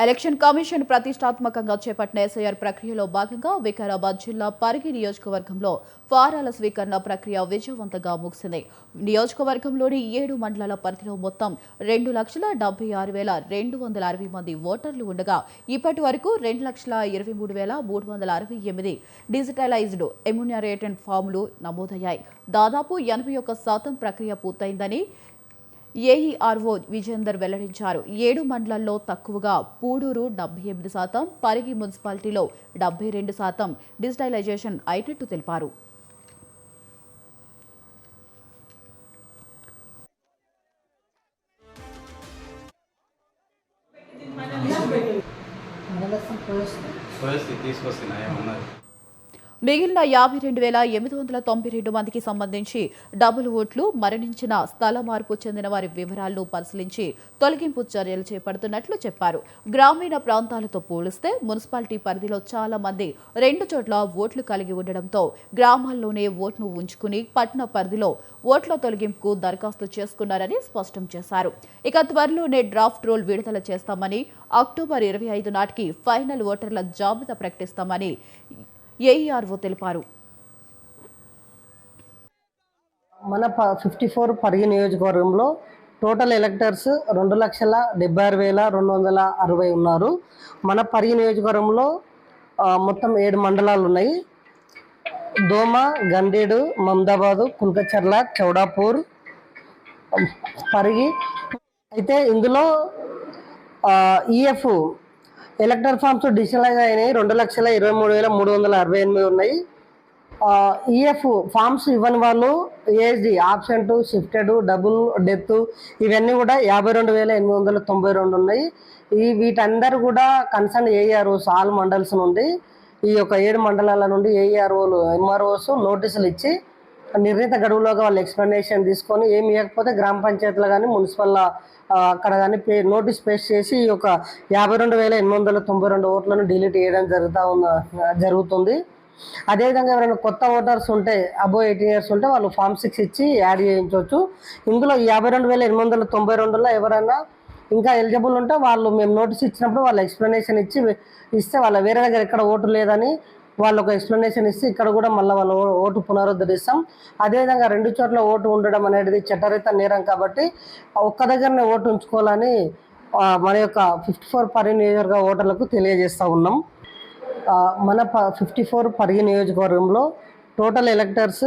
Election commission ప్రతిష్టాత్మకంగా చేపట్టిన SIR ప్రక్రియలో భాగంగా వికారాబాద్ జిల్లా పరిగి నియోజకవర్గంలో ఫారాల స్వీకరణ ప్రక్రియ విజయవంతంగా ముగిసింది. నియోజకవర్గంలోని 7 మండలాల పరిధిలో మొత్తం 2,76,260 మంది ఓటర్లు ఉండగా ఇప్పటి వరకు 2,23,368 డిజిటలైజ్డ్ ఎమ్యూనరేటెడ్ ఫామ్లు నమోదయ్యాయి. దాదాపు 81% ప్రక్రియ పూర్తయిందని ఏఈఆర్ఓ విజేందర్ వెల్లడించారు. 7 మండలాల్లో తక్కువగా పూడూరు 78%, పరిగి మున్సిపాలిటీలో 72% డిజిటలైజేషన్ అయినట్టు తెలిపారు. మిగిలిన 52,892 మందికి సంబంధించి డబుల్ ఓట్లు, మరణించిన స్థల మార్పు చెందిన వారి వివరాలను పరిశీలించి తొలగింపు చర్యలు చేపడుతున్నట్లు చెప్పారు. గ్రామీణ ప్రాంతాలతో పోలిస్తే మున్సిపాలిటీ పరిధిలో చాలా మంది 2 చోట్ల ఓట్లు కలిగి ఉండడంతో గ్రామాల్లోనే ఓట్ను ఉంచుకుని పట్టణ పరిధిలో ఓట్ల తొలగింపుకు దరఖాస్తు చేసుకున్నారని స్పష్టం చేశారు. ఇక త్వరలోనే డ్రాఫ్ట్ రోల్ విడుదల చేస్తామని, అక్టోబర్ 25 నాటికి ఫైనల్ ఓటర్ల జాబితా ప్రకటిస్తామని ఏఈఆర్ఓ తెలిపారు. మన 54 పరిగి నియోజకవర్గంలో టోటల్ ఎలక్టర్స్ 2,76,260 ఉన్నారు. మన పరిగి నియోజకవర్గంలో మొత్తం 7 మండలాలు ఉన్నాయి. దోమ, గండేడు, మమదాబాదు, కుల్కచర్ల, చౌడాపూర్, పరిగి. అయితే ఇందులో ఈఎఫ్ ఎలక్టర్ ఫామ్స్ డిజిటలైజ్ అయినాయి 2,23,368 ఉన్నాయి. ఈఎఫ్ ఫామ్స్ ఇవ్వని వాళ్ళు ASD, absent, shifted, double death ఇవన్నీ కూడా 52,892 ఉన్నాయి. వీటందరూ కూడా కన్సర్న్ ఏఈఆర్ఓస్ ఆల్ మండల్స్ నుండి, ఈ యొక్క 7 మండలాల నుండి ఏఈఆర్ఓలు, ఎంఆర్ఓస్ నోటీసులు ఇచ్చి నిర్ణీత గడువులోగా వాళ్ళు ఎక్స్ప్లెనేషన్ తీసుకొని ఏమి ఇవ్వకపోతే గ్రామ పంచాయతీలో కానీ మున్సిపల్ అక్కడ కానీ నోటీస్ పేస్ చేసి ఈ యొక్క 52,892 ఓట్లను డిలీట్ చేయడం జరుగుతుంది. అదేవిధంగా ఎవరైనా కొత్త ఓటర్స్ ఉంటే అబోవ్ 18 ఇయర్స్ ఉంటే వాళ్ళు ఫామ్ 6 ఇచ్చి యాడ్ చేయించవచ్చు. ఇందులో 52,892లో ఎవరైనా ఇంకా ఎలిజిబుల్ ఉంటే వాళ్ళు మేము నోటీస్ ఇచ్చినప్పుడు వాళ్ళు ఎక్స్ప్లెనేషన్ ఇస్తే వాళ్ళ వేరే దగ్గర ఎక్కడ ఓటు లేదని వాళ్ళు ఒక ఎక్స్ప్లెనేషన్ ఇస్తే ఇక్కడ కూడా మళ్ళీ వాళ్ళ ఓటు పునరుద్ధరిస్తాం. అదేవిధంగా 2 చోట్ల ఓటు ఉండడం అనేది చట్టరీత నేరం కాబట్టి ఒక్క దగ్గరనే ఓటు ఉంచుకోవాలని మన యొక్క 54 పరిగి నియోజకవర్గ ఓటర్లకు తెలియజేస్తూ ఉన్నాం. మన 54 పరిగి నియోజకవర్గంలో టోటల్ ఎలక్టర్స్